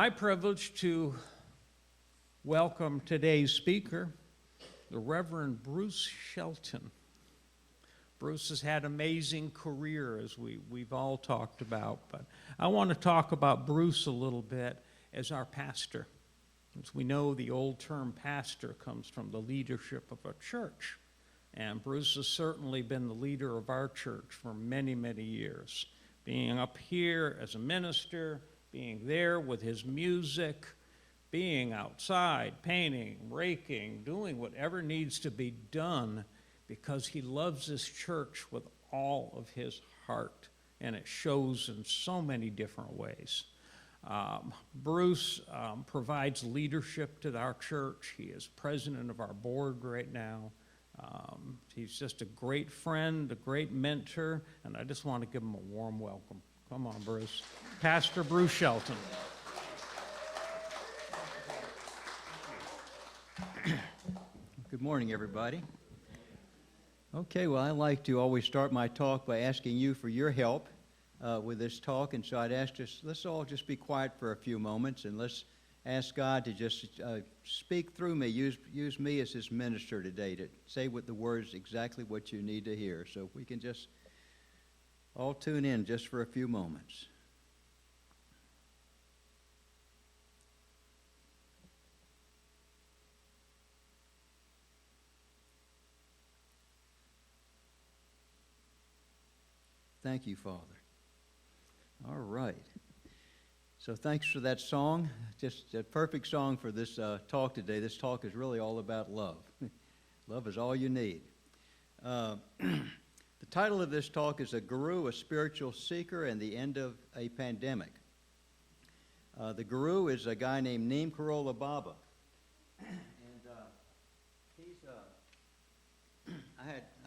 my privilege to welcome today's speaker, the Reverend Bruce Shelton. Bruce has had an amazing career, as we've all talked about, but I want to talk about Bruce a little bit as our pastor. As we know, the old term pastor comes from the leadership of a church, and Bruce has certainly been the leader of our church for many, many years, being up here as a minister, being there with his music, being outside, painting, raking, doing whatever needs to be done because he loves this church with all of his heart, and it shows in so many different ways. Bruce provides leadership to our church. He is president of our board right now. He's just a great friend, a great mentor, and I just want to give him a warm welcome. Come on, Bruce. Pastor Bruce Shelton. Good morning, everybody. Okay, well, I like to always start my talk by asking you for your help with this talk, and so I'd ask us, let's all just be quiet for a few moments, and let's ask God to just speak through me, use me as his minister today to say with the words exactly what you need to hear. So if we can just all tune in just for a few moments. Thank you, Father. All right. So thanks for that song. Just a perfect song for this talk today. This talk is really all about love. Love is all you need. The title of this talk is A Guru, a Spiritual Seeker, and the End of a Pandemic. The guru is a guy named Neem Karoli Baba.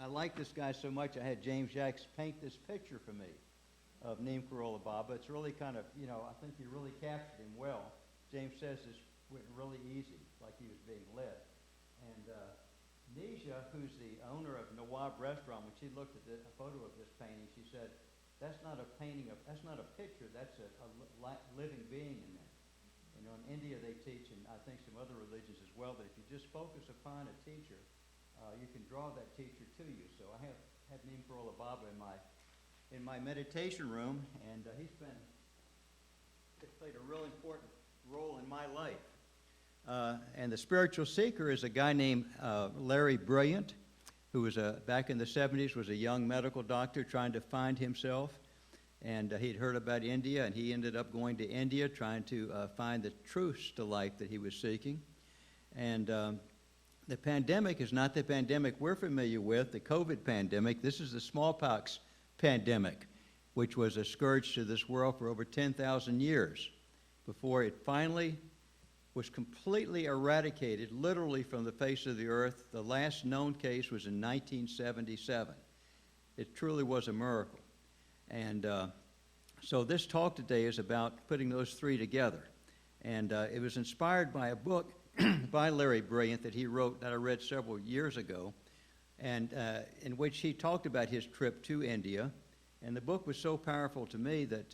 I like this guy so much, I had James Jacks paint this picture for me of Neem Karoli Baba. It's really kind of, I think he really captured him well. James says this went really easy, like he was being led. And Nisha, who's the owner of Nawab Restaurant, when she looked at a photo of this painting, she said, that's not a painting, that's not a picture, that's a living being in there. In India they teach, and I think some other religions as well, that if you just focus upon a teacher, you can draw that teacher to you. So I have Neem Karoli Baba in my meditation room, and he's played a real important role in my life. And the spiritual seeker is a guy named Larry Brilliant, who was back in the 70s was a young medical doctor trying to find himself. And he'd heard about India, and he ended up going to India trying to find the truths to life that he was seeking. And the pandemic is not the pandemic we're familiar with, the COVID pandemic. This is the smallpox pandemic, which was a scourge to this world for over 10,000 years before it finally was completely eradicated, literally from the face of the earth. The last known case was in 1977. It truly was a miracle. And so this talk today is about putting those three together. And it was inspired by a book by Larry Brilliant that he wrote that I read several years ago, and in which he talked about his trip to India. And the book was so powerful to me that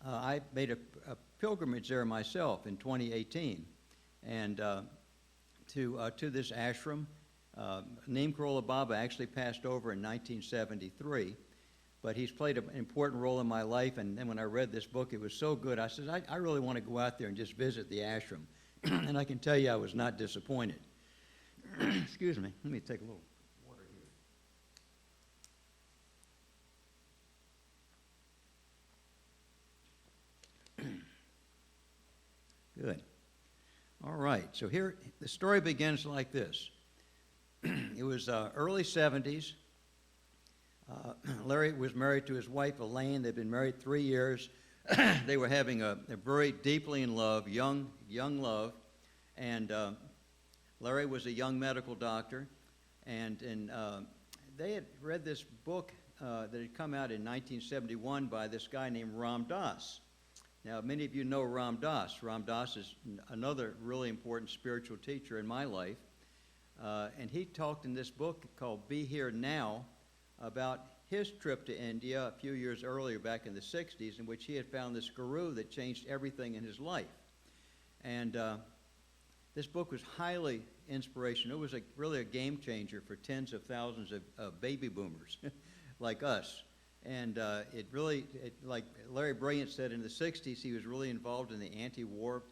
I made a pilgrimage there myself in 2018, and to this ashram. Neem Karoli Baba actually passed over in 1973, but he's played an important role in my life. And then when I read this book, it was so good. I said, I really want to go out there and just visit the ashram. And I can tell you I was not disappointed. Excuse me. Let me take a little water here. Good. All right. So here, the story begins like this. It was early 70s. Larry was married to his wife, Elaine. They'd been married 3 years. They were having a very deeply in love, young love. And Larry was a young medical doctor. And they had read this book that had come out in 1971 by this guy named Ram Dass. Now, many of you know Ram Dass. Ram Dass is another really important spiritual teacher in my life. And he talked in this book called Be Here Now about his trip to India a few years earlier, back in the 60s, in which he had found this guru that changed everything in his life. And this book was highly inspirational. It was really a game changer for tens of thousands of baby boomers like us. And like Larry Bryant said, in the 60s, he was really involved in the anti-war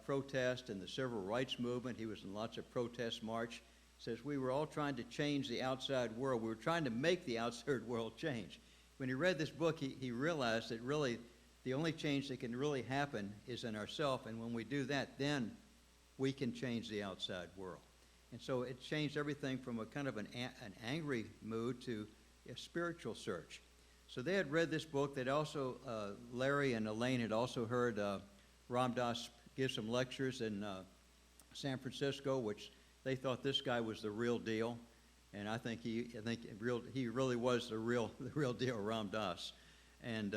protest and the civil rights movement. He was in lots of protest march. Says we were all trying to change the outside world. We were trying to make the outside world change. When he read this book, he realized that really the only change that can really happen is in ourselves. And when we do that, then we can change the outside world. And so it changed everything from a kind of an angry mood to a spiritual search. So they had read this book. They'd also, Larry and Elaine had also heard Ram Dass give some lectures in San Francisco, which they thought this guy was the real deal. And I think he really was the real deal, Ram Dass. And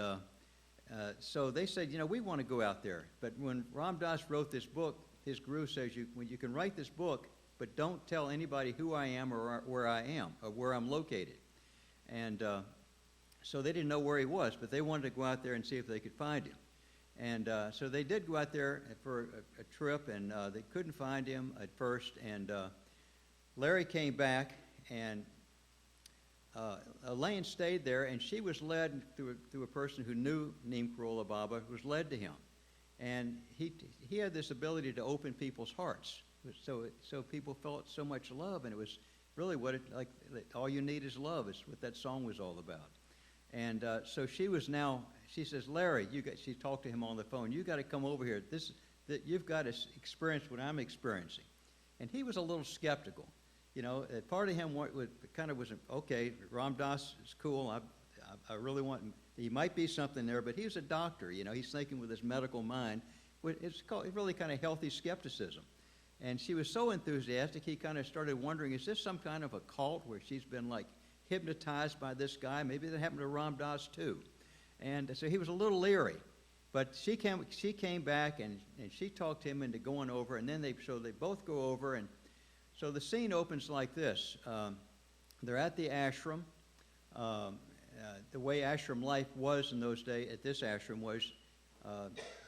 so they said, we want to go out there. But when Ram Dass wrote this book, his guru says, you can write this book, but don't tell anybody who I am or where I am or where I'm located. And so they didn't know where he was, but they wanted to go out there and see if they could find him. And so they did go out there for a trip, and they couldn't find him at first. And Larry came back, and Elaine stayed there, and she was led through a person who knew Neem Karoli Baba, was led to him. And he had this ability to open people's hearts. So people felt so much love, and it was really all you need is love is what that song was all about. And so she says, Larry, she talked to him on the phone, you got to come over here. You've got to experience what I'm experiencing. And he was a little skeptical. Part of him was okay, Ram Dass is cool. I really want, he might be something there, but he's a doctor. He's thinking with his medical mind. It's really kind of healthy skepticism. And she was so enthusiastic, he kind of started wondering, is this some kind of a cult where she's been like hypnotized by this guy? Maybe that happened to Ram Dass too. And so he was a little leery. But she came back and she talked him into going over, and then they both go over. And so the scene opens like this. They're at the ashram. The way ashram life was in those days, at this ashram, was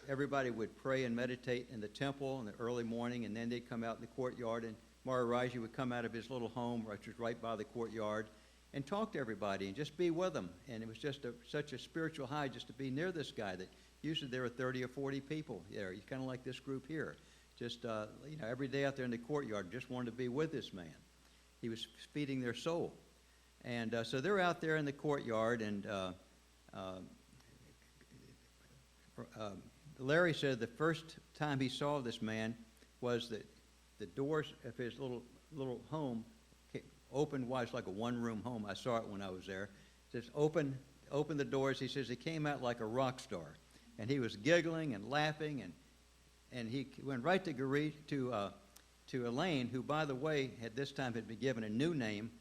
everybody would pray and meditate in the temple in the early morning, and then they'd come out in the courtyard, and Maharaji would come out of his little home, which was right by the courtyard, and talk to everybody and just be with them. And it was just such a spiritual high just to be near this guy that usually there were 30 or 40 people there. He's kind of like this group here. Just, every day out there in the courtyard, just wanted to be with this man. He was feeding their soul. And so they're out there in the courtyard, and Larry said the first time he saw this man was that the doors of his little home opened wide. It's like a one-room home. I saw it when I was there. Just open the doors. He says he came out like a rock star, and he was giggling and laughing, and he went right to Elaine, who, by the way, at this time had been given a new name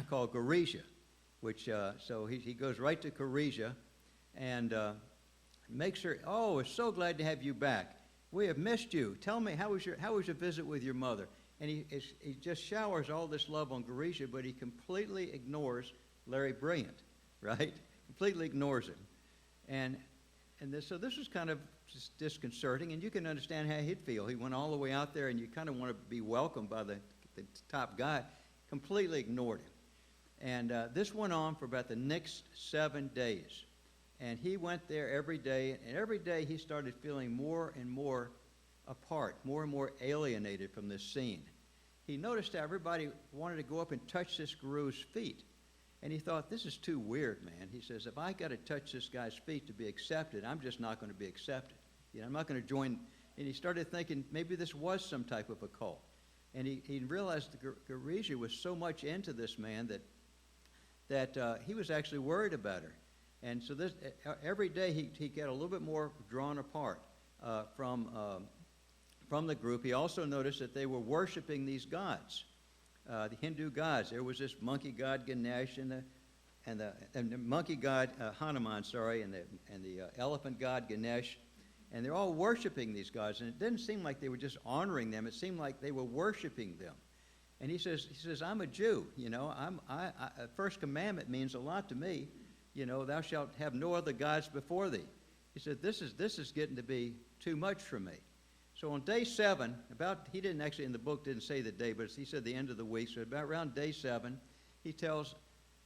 called Garisha, which so he goes right to Garisha, and makes her, we're so glad to have you back. We have missed you. Tell me, how was your visit with your mother? And he just showers all this love on Garisha, but he completely ignores Larry Bryant, right? Completely ignores him. So this was kind of just disconcerting, and you can understand how he'd feel. He went all the way out there, and you kind of want to be welcomed by the top guy. Completely ignored him. And this went on for about the next 7 days. And he went there every day, and every day he started feeling more and more apart, more and more alienated from this scene. He noticed that everybody wanted to go up and touch this guru's feet. And he thought, this is too weird, man. He says, if I got to touch this guy's feet to be accepted, I'm just not going to be accepted. I'm not going to join. And he started thinking maybe this was some type of a cult. And he realized Garisha was so much into this man that he was actually worried about her. And so every day he got a little bit more drawn apart from the group. He also noticed that they were worshiping these gods, the Hindu gods. There was this monkey god Ganesh and the monkey god Hanuman, and the elephant god Ganesh. And they're all worshiping these gods. And it didn't seem like they were just honoring them. It seemed like they were worshiping them. And he says, I'm a Jew, you know. First commandment means a lot to me. You know, thou shalt have no other gods before thee. He said, this is getting to be too much for me. So on day 7, he didn't actually, in the book, didn't say the day, but he said the end of the week. So about around day 7, he tells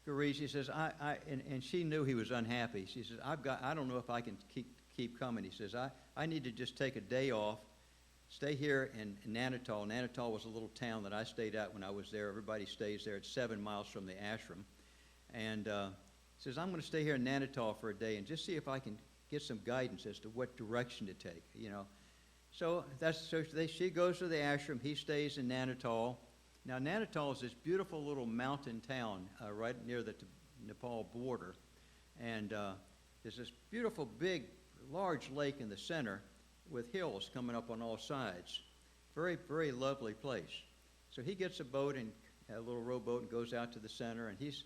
Garish, he says, and she knew he was unhappy. She says, I don't know if I can keep coming. He says, I need to just take a day off, stay here in Nainital. Nainital was a little town that I stayed at when I was there. Everybody stays there. It's 7 miles from the ashram. And he says, I'm going to stay here in Nainital for a day and just see if I can get some guidance as to what direction to take, you know. So she goes to the ashram. He stays in Nainital. Now, Nainital is this beautiful little mountain town right near the Nepal border. And there's this beautiful, big, large lake in the center with hills coming up on all sides. Very, very lovely place. So he gets a boat, and a little rowboat, and goes out to the center, and he's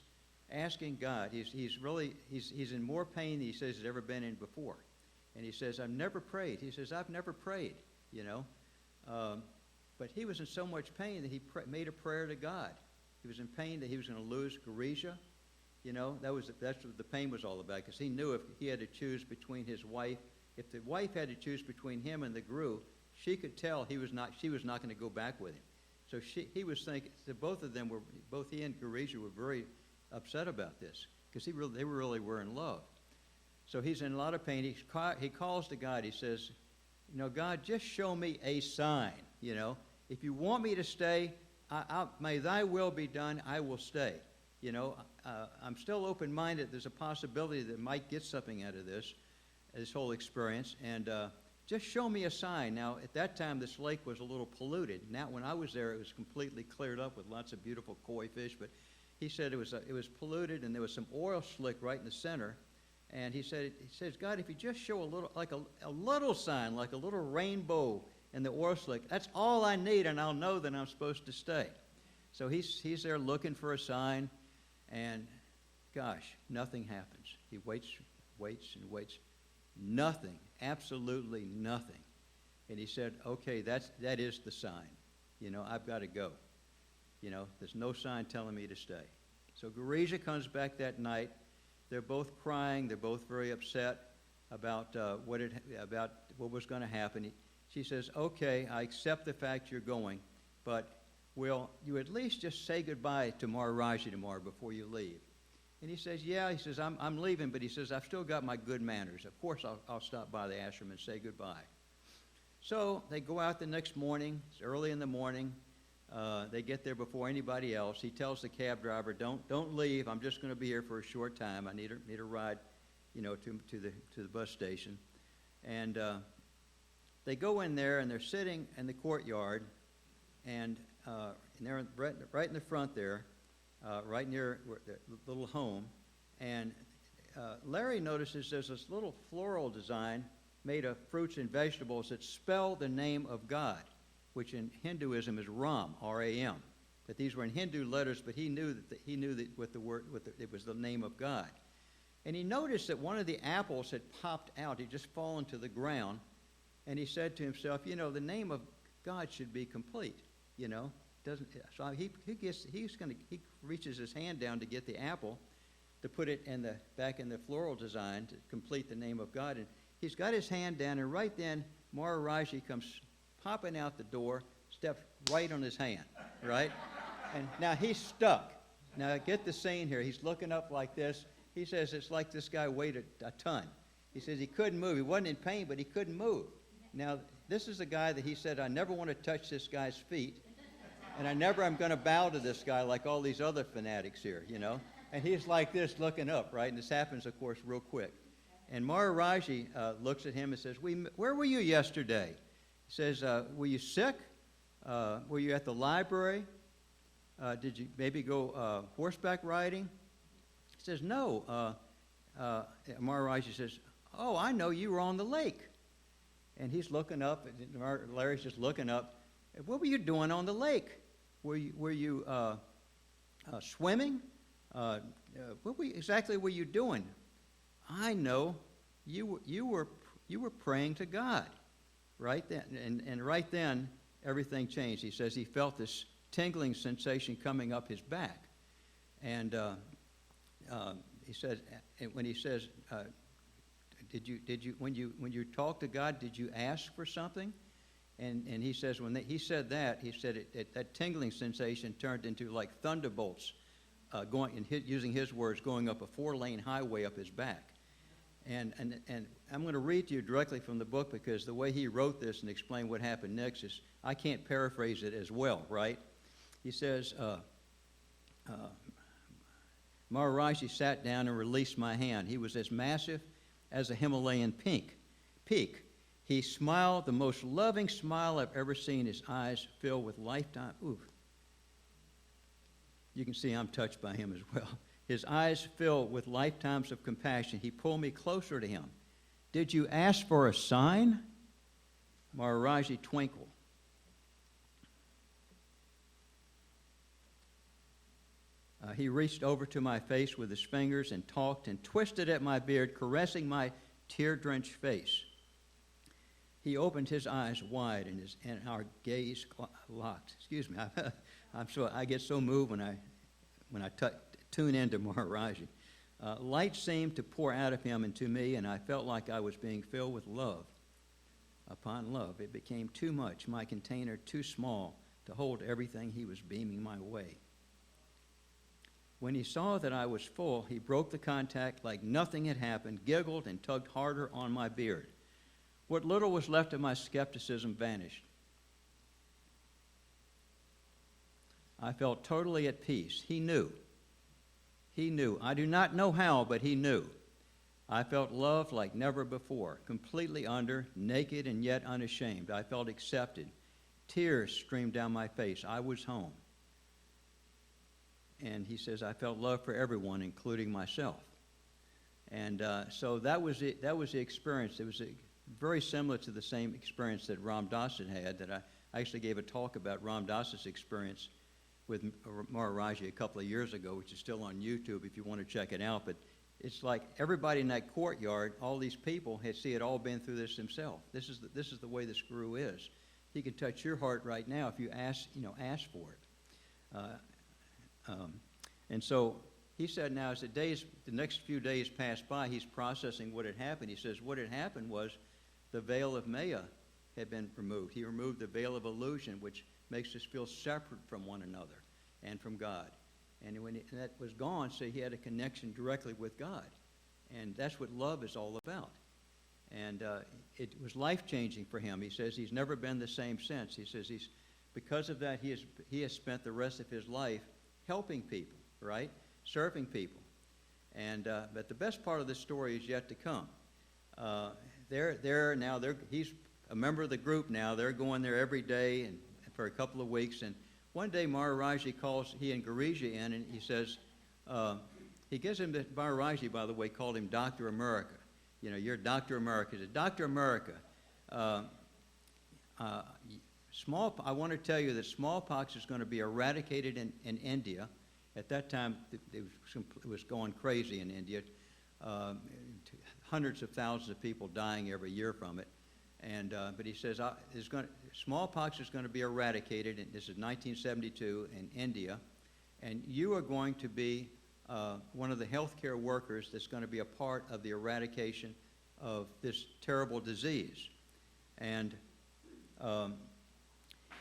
asking God. He's in more pain than he says he's ever been in before. And he says, I've never prayed. He says, I've never prayed, you know. But he was in so much pain that he made a prayer to God. He was in pain that he was going to lose Garisha. You know, that's what the pain was all about, because he knew if he had to choose between his wife, if the wife had to choose between him and the guru, she could tell she was not going to go back with him. So he was thinking, so both he and Garisha were very upset about this, because they really were in love. So he's in a lot of pain. He calls to God. He says, you know, God, just show me a sign, you know. If you want me to stay, may thy will be done, I will stay. You know, I'm still open-minded. There's a possibility that I might get something out of this whole experience. And just show me a sign. Now, at that time, this lake was a little polluted. Now, when I was there, it was completely cleared up with lots of beautiful koi fish. But he said it was polluted, and there was some oil slick right in the center. And he says, God, if you just show a little sign, like a little rainbow in the oil slick, that's all I need, and I'll know that I'm supposed to stay. So he's there looking for a sign, and gosh, nothing happens. He waits, and waits. Nothing, absolutely nothing. And he said, okay, that is the sign. You know, I've got to go. You know, there's no sign telling me to stay. So Garisha comes back that night. They're both crying. They're both very upset about what was going to happen. She says, okay, I accept the fact you're going, but will you at least just say goodbye to Maharaji tomorrow before you leave? And he says, yeah. He says, I'm leaving, but he says, I've still got my good manners. Of course, I'll stop by the ashram and say goodbye. So they go out the next morning. It's early in the morning. They get there before anybody else. He tells the cab driver, "Don't leave. I'm just going to be here for a short time. I need a ride, you know, to the bus station." And they go in there, and they're sitting in the courtyard, and they're right in the front there, right near the little home. And Larry notices there's this little floral design made of fruits and vegetables that spell the name of God, which in Hinduism is Ram, R-A-M. That these were in Hindu letters, but he knew that it was the name of God. And he noticed that one of the apples had popped out; it just fallen to the ground. And he said to himself, "You know, the name of God should be complete. You know, doesn't so he reaches his hand down to get the apple, to put it back in the floral design to complete the name of God. And he's got his hand down, and right then Maharaji comes popping out the door, steps right on his hand, right? And now he's stuck. Now get the scene here. He's looking up like this. He says it's like this guy weighed a ton. He says he couldn't move. He wasn't in pain, but he couldn't move. Now, this is a guy that he said, I never want to touch this guy's feet, and I never am going to bow to this guy like all these other fanatics here, you know? And he's like this looking up, right? And this happens, of course, real quick. And Maharaji looks at him and says, where were you yesterday? He says, were you sick? Were you at the library? Did you maybe go horseback riding? He says, no. Maharaji says, oh, I know, you were on the lake. And he's looking up, and Larry's just looking up. What were you doing on the lake? Were you swimming? Exactly were you doing? I know, you were praying to God, right then. And right then, everything changed. He says he felt this tingling sensation coming up his back. And he said, when he says, when you talk to God, did you ask for something? And he says, he said that tingling sensation turned into like thunderbolts, using his words, going up a 4-lane highway up his back. And I'm going to read to you directly from the book, because the way he wrote this and explained what happened next is, I can't paraphrase it as well, right? He says, Maharaji sat down and released my hand. He was as massive as a Himalayan peak. He smiled the most loving smile I've ever seen, his eyes filled with lifetime. Ooh. You can see I'm touched by him as well. His eyes filled with lifetimes of compassion. He pulled me closer to him. Did you ask for a sign? Maharaji twinkled. He reached over to my face with his fingers and talked and twisted at my beard, caressing my tear-drenched face. He opened his eyes wide and our gaze locked. Excuse me, I get so moved when I tune into Maharaji. Light seemed to pour out of him into me, and I felt like I was being filled with love upon love. It became too much, my container too small to hold everything he was beaming my way. When he saw that I was full, he broke the contact like nothing had happened, giggled, and tugged harder on my beard. What little was left of my skepticism vanished. I felt totally at peace. He knew. He knew. I do not know how, but he knew. I felt love like never before, completely under, naked and yet unashamed. I felt accepted. Tears streamed down my face. I was home. And he says, I felt love for everyone, including myself. And so that was it. That was the experience. It was very similar to the same experience that Ram Dass had. That I actually gave a talk about Ram Dass's experience with Maharaji a couple of years ago, which is still on YouTube if you want to check it out. But it's like everybody in that courtyard, all these people, had all been through this himself. This is the way this guru is. He can touch your heart right now if you ask for it. And so he said now as the next few days passed by, he's processing what had happened. He says what had happened was the veil of Maya had been removed. He removed the veil of illusion, which makes us feel separate from one another and from God. And when that was gone, so he had a connection directly with God. And that's what love is all about. And it was life-changing for him. He says he's never been the same since. He says because of that, he has spent the rest of his life helping people, right? Serving people. And but the best part of this story is yet to come. He's a member of the group now. They're going there every day and for a couple of weeks. And one day Maharaji calls he and Girija in, and he says, he gives him Maharaji, by the way, called him Dr. America. You're Dr. America. He said, Dr. America, I want to tell you that smallpox is going to be eradicated in India. At that time, it was going crazy in India. Hundreds of thousands of people dying every year from it. But he says, smallpox is going to be eradicated, and this is 1972 in India, and you are going to be one of the healthcare workers that's going to be a part of the eradication of this terrible disease. And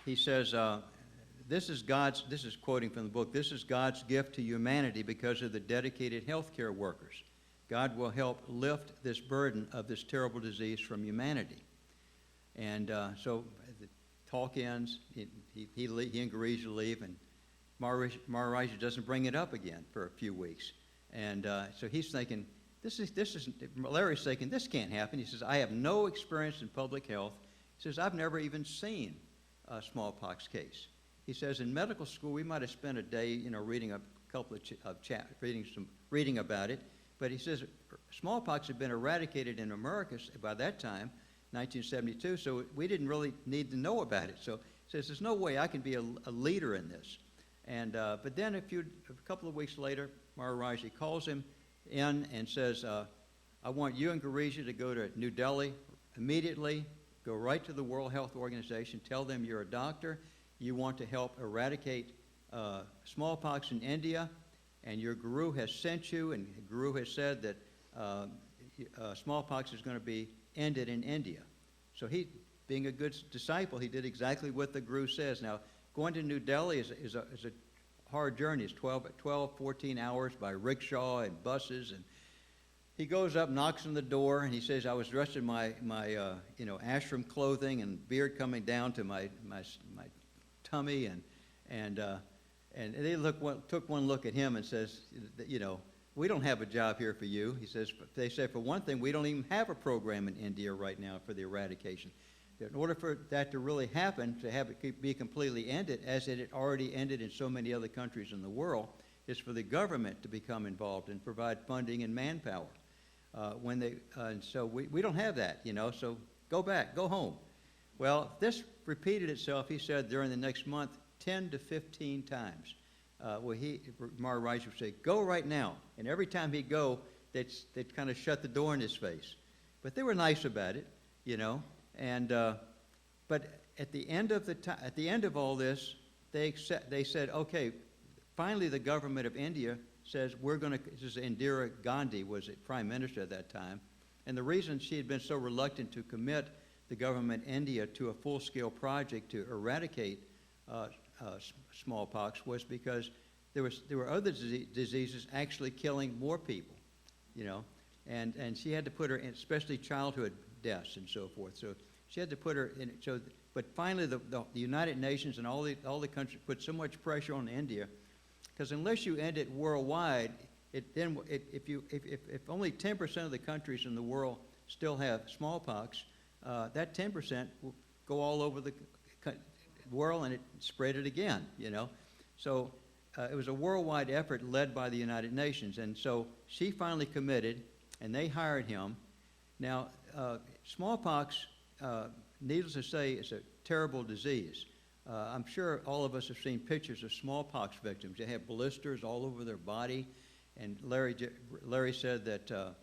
he says, this is quoting from the book, this is God's gift to humanity because of the dedicated healthcare workers. God will help lift this burden of this terrible disease from humanity. And so the talk ends, he and Girija leave, and Maharaji doesn't bring it up again for a few weeks. And so he's thinking, Larry's thinking, this can't happen. He says, I have no experience in public health. He says, I've never even seen a smallpox case. He says, in medical school, we might have spent a day, reading a couple of reading about it. But he says, smallpox had been eradicated in America by that time, 1972, so we didn't really need to know about it. So he says, there's no way I can be a leader in this. And but then a couple of weeks later, Maharaji calls him in and says, I want you and Girija to go to New Delhi immediately, go right to the World Health Organization, tell them you're a doctor, you want to help eradicate smallpox in India, and your guru has sent you, and the guru has said that smallpox is going to be ended in India. So he, being a good disciple, he did exactly what the guru says. Now, going to New Delhi is a hard journey. It's 14 hours by rickshaw and buses. And he goes up, knocks on the door, and he says, I was dressed in my ashram clothing and beard coming down to my tummy. And they took one look at him and says, we don't have a job here for you. He says, they said, for one thing, we don't even have a program in India right now for the eradication. In order for that to really happen, to have it be completely ended, as it had already ended in so many other countries in the world, is for the government to become involved and provide funding and manpower. So we don't have that, so go back, go home. Well, this repeated itself, he said, during the next month, 10 to 15 times. Maharaj would say, go right now. And every time he'd go, they'd kind of shut the door in his face. But they were nice about it, And but at the end of all this, they said, okay, finally the government of India says this is Indira Gandhi was Prime Minister at that time, and the reason she had been so reluctant to commit the government of India to a full-scale project to eradicate smallpox was because there were other diseases actually killing more people, and she had to put her in, especially childhood deaths and so forth. So she had to put her in. But finally, the United Nations and all the countries put so much pressure on India, because unless you end it worldwide, if only 10% of the countries in the world still have smallpox, that 10% will go all over the world and it spread it again. So it was a worldwide effort led by the United Nations, and so she finally committed, and they hired him. Now, smallpox, needless to say, is a terrible disease. I'm sure all of us have seen pictures of smallpox victims. They have blisters all over their body, and Larry said that,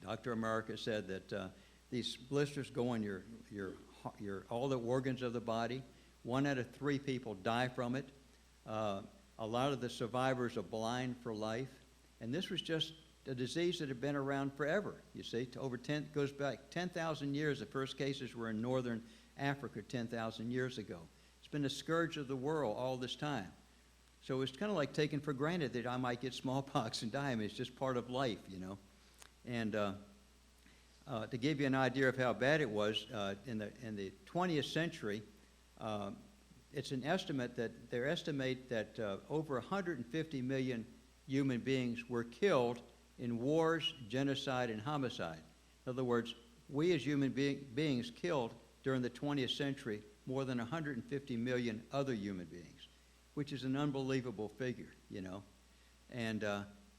Dr. America said that these blisters go on your all the organs of the body. 1 out of 3 people die from it. A lot of the survivors are blind for life, and this was just a disease that had been around forever. You see, goes back 10,000 years. The first cases were in northern Africa 10,000 years ago. It's been a scourge of the world all this time. So it's kind of like taken for granted that I might get smallpox and die. I mean, it's just part of life, And to give you an idea of how bad it was, in the 20th century, it's an estimate that they estimate that over 150 million human beings were killed in wars, genocide, and homicide. In other words, we as human beings killed during the 20th century more than 150 million other human beings, which is an unbelievable figure, And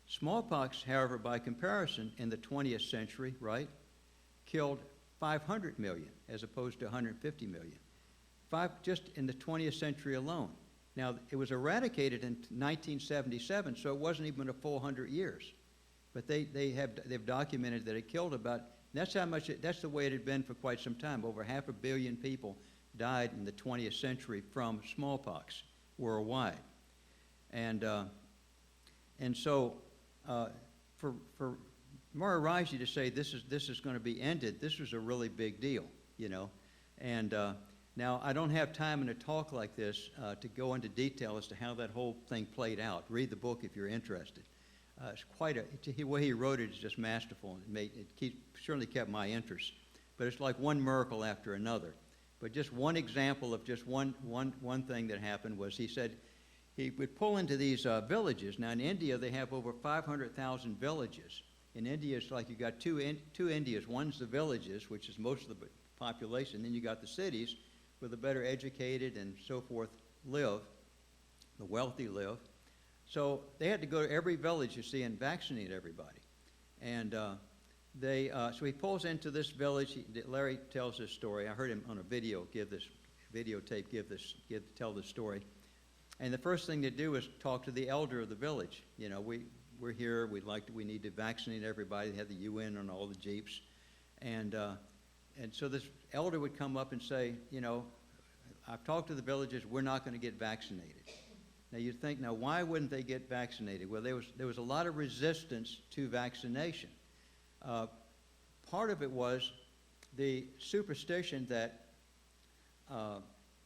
smallpox, however, by comparison, in the 20th century, right, killed 500 million as opposed to 150 million. Just in the 20th century alone. Now, it was eradicated in 1977, so it wasn't even a full 100 years. But they've documented that it killed about, that's the way it had been for quite some time. Over 500 million people died in the 20th century from smallpox worldwide. And so for Maharaji to say this is going to be ended, this was a really big deal, And now, I don't have time in a talk like this to go into detail as to how that whole thing played out. Read the book if you're interested. It's the way he wrote it is just masterful, and it certainly kept my interest. But it's like one miracle after another. But just one example of just one thing that happened was he said he would pull into these villages. Now, in India, they have over 500,000 villages. In India, it's like you got two Indias. One's the villages, which is most of the population. Then you got the cities, where the better educated and so forth live, the wealthy live. So they had to go to every village, you see, and vaccinate everybody. And so he pulls into this village. Larry tells this story. I heard him on a tell this story. And the first thing to do is talk to the elder of the village. We're here. We need to vaccinate everybody. They have the UN on all the jeeps. And so this elder would come up and say, I've talked to the villagers, we're not going to get vaccinated. Now you think, now why wouldn't they get vaccinated? Well, there was a lot of resistance to vaccination. Part of it was the superstition that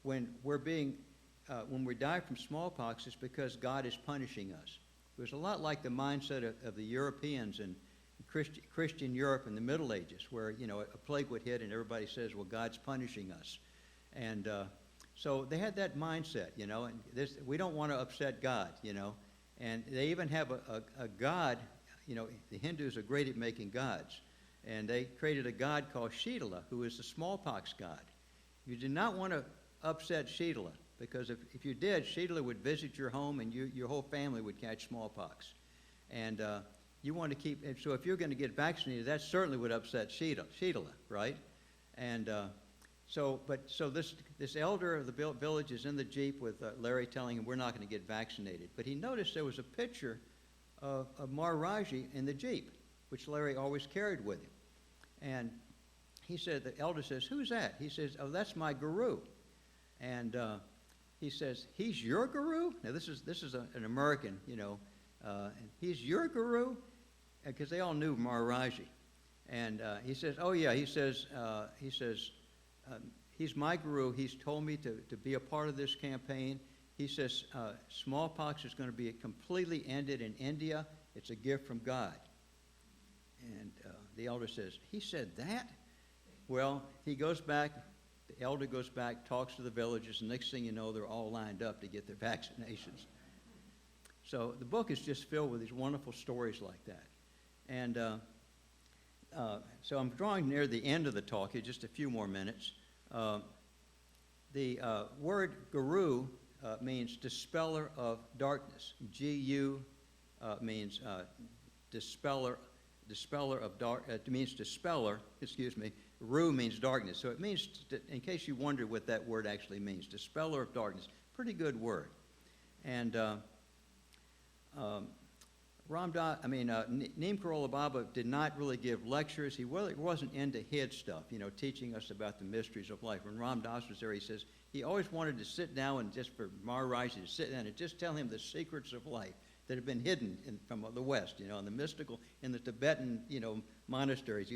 when we die from smallpox, it's because God is punishing us. It was a lot like the mindset of the Europeans and Christian Europe in the Middle Ages, where a plague would hit and everybody says, well, God's punishing us. And so they had that mindset, and we don't want to upset God, And they even have a god, the Hindus are great at making gods. And they created a god called Shitala, who is the smallpox god. You do not want to upset Shitala, because if you did, Shitala would visit your home and your whole family would catch smallpox. And you want to keep, so if you're going to get vaccinated, that certainly would upset Shitala, right? And so this elder of the village is in the Jeep with Larry telling him we're not going to get vaccinated. But he noticed there was a picture of Maharaji in the Jeep, which Larry always carried with him. And he said, the elder says, who's that? He says, oh, that's my guru. And he says, he's your guru? Now this is an American, and he's your guru? Because they all knew Maharaji. And he says, oh yeah, he says, he's my guru. He's told me to be a part of this campaign. He says, smallpox is going to be completely ended in India. It's a gift from God. And the elder says, he said that? Well, he goes back, the elder goes back, talks to the villagers, and next thing you know, they're all lined up to get their vaccinations. So the book is just filled with these wonderful stories like that. And so I'm drawing near the end of the talk here, just a few more minutes. The word guru means dispeller of darkness. G-U means dispeller of dark. It means dispeller. Excuse me. Ru means darkness. So it means, in case you wonder what that word actually means, dispeller of darkness. Pretty good word. And Neem Karoli Baba did not really give lectures. He wasn't into head stuff, teaching us about the mysteries of life. When Ram Dass was there, he says he always wanted to sit down and just for Maharaji to sit down and just tell him the secrets of life that have been hidden from the West, in the mystical, in the Tibetan, monasteries.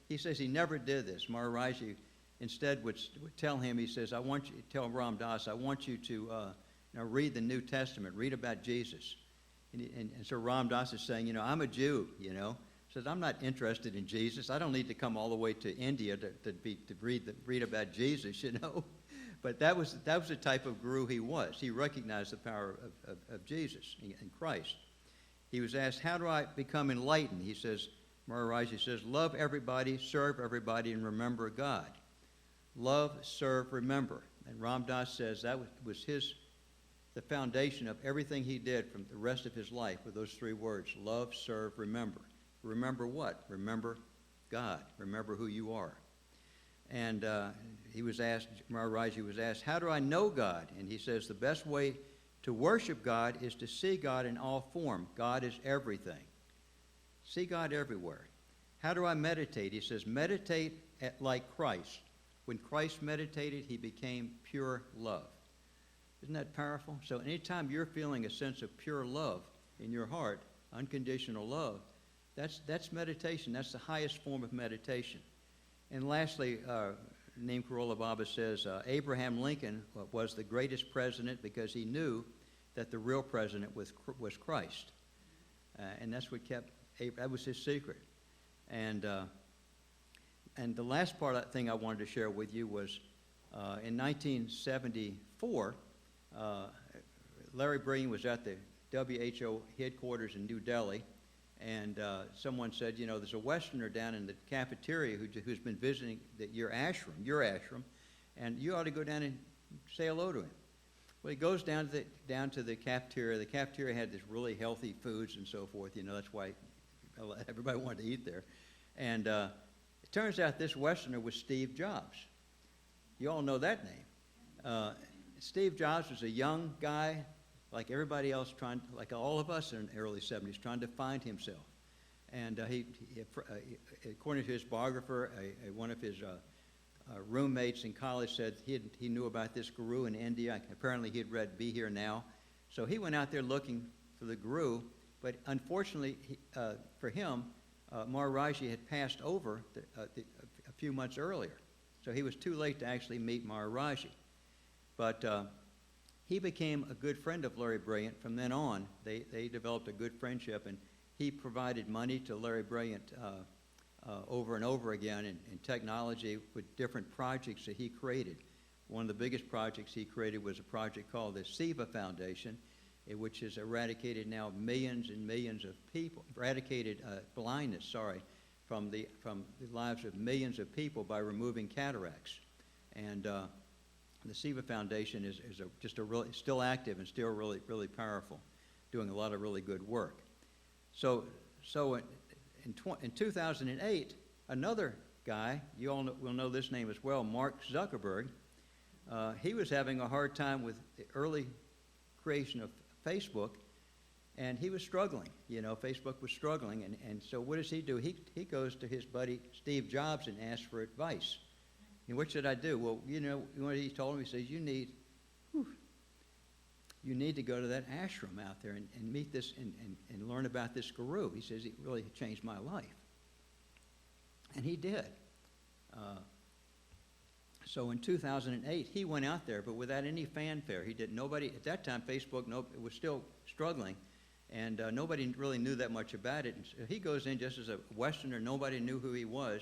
He says he never did this. Maharaji instead would tell him, he says, tell Ram Dass, I want you to read the New Testament, read about Jesus. And so Ram Dass is saying, I'm a Jew, says, I'm not interested in Jesus. I don't need to come all the way to India to read about Jesus, But that was the type of guru he was. He recognized the power of Jesus and Christ. He was asked, how do I become enlightened? He says, Maharaji says, love everybody, serve everybody, and remember God. Love, serve, remember. And Ram Dass says that was the foundation of everything he did from the rest of his life with those three words, love, serve, remember. Remember what? Remember God. Remember who you are. And Maharaji was asked, how do I know God? And he says, the best way to worship God is to see God in all form. God is everything. See God everywhere. How do I meditate? He says, meditate like Christ. When Christ meditated, he became pure love. Isn't that powerful? So anytime you're feeling a sense of pure love in your heart, unconditional love, that's meditation. That's the highest form of meditation. And lastly, Neem Karoli Baba says Abraham Lincoln was the greatest president because he knew that the real president was Christ. And that's what that was his secret. And the last thing I wanted to share with you was in 1974, Larry Breen was at the WHO headquarters in New Delhi, and someone said, there's a Westerner down in the cafeteria who's been visiting your ashram, and you ought to go down and say hello to him. Well, he goes down to the cafeteria. The cafeteria had this really healthy foods and so forth. That's why everybody wanted to eat there. And it turns out this Westerner was Steve Jobs. You all know that name. Steve Jobs was a young guy, like everybody else, like all of us in the early 70s, trying to find himself. And he according to his biographer, one of his roommates in college said he knew about this guru in India. Apparently he had read Be Here Now. So he went out there looking for the guru, but unfortunately for him, Maharaji had passed over a few months earlier. So he was too late to actually meet Maharaji. But he became a good friend of Larry Brilliant. From then on, they developed a good friendship, and he provided money to Larry Brilliant over and over again in technology with different projects that he created. One of the biggest projects he created was a project called the SIVA Foundation, which has eradicated now millions and millions of people, eradicated blindness, from the lives of millions of people by removing cataracts. And the SIVA Foundation is still active and still really powerful, doing a lot of really good work. So in 2008, another guy, you all will know this name as well, Mark Zuckerberg, he was having a hard time with the early creation of Facebook, and he was struggling. Facebook was struggling, and so what does he do? He goes to his buddy Steve Jobs and asks for advice. And what should I do? Well, what he told him, he says, you need to go to that ashram out there and meet this and learn about this guru. He says, it really changed my life. And he did. So in 2008, he went out there, but without any fanfare. Nobody, at that time, Facebook it was still struggling, and nobody really knew that much about it. And so he goes in just as a Westerner. Nobody knew who he was.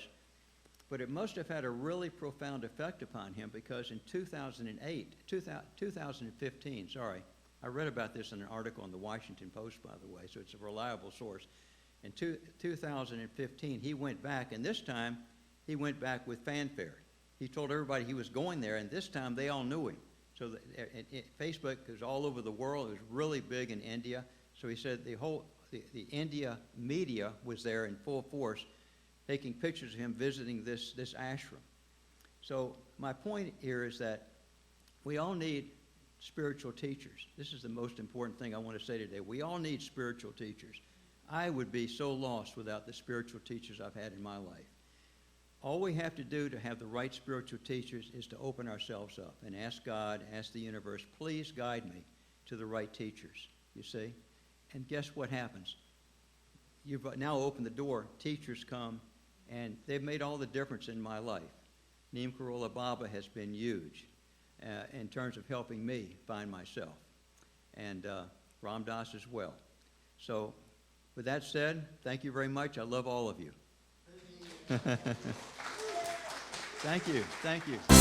But it must have had a really profound effect upon him, because in 2015, I read about this in an article in the Washington Post, by the way, so it's a reliable source. In 2015, he went back, and this time he went back with fanfare. He told everybody he was going there, and this time they all knew him. So Facebook is all over the world. It was really big in India. So he said the India media was there in full force, taking pictures of him visiting this ashram. So my point here is that we all need spiritual teachers. This is the most important thing I want to say today. We all need spiritual teachers. I would be so lost without the spiritual teachers I've had in my life. All we have to do to have the right spiritual teachers is to open ourselves up and ask God, ask the universe, please guide me to the right teachers, you see? And guess what happens? You've now opened the door, teachers come, and they've made all the difference in my life. Neem Karoli Baba has been huge in terms of helping me find myself, and Ram Dass as well. So with that said, thank you very much. I love all of you. Thank you.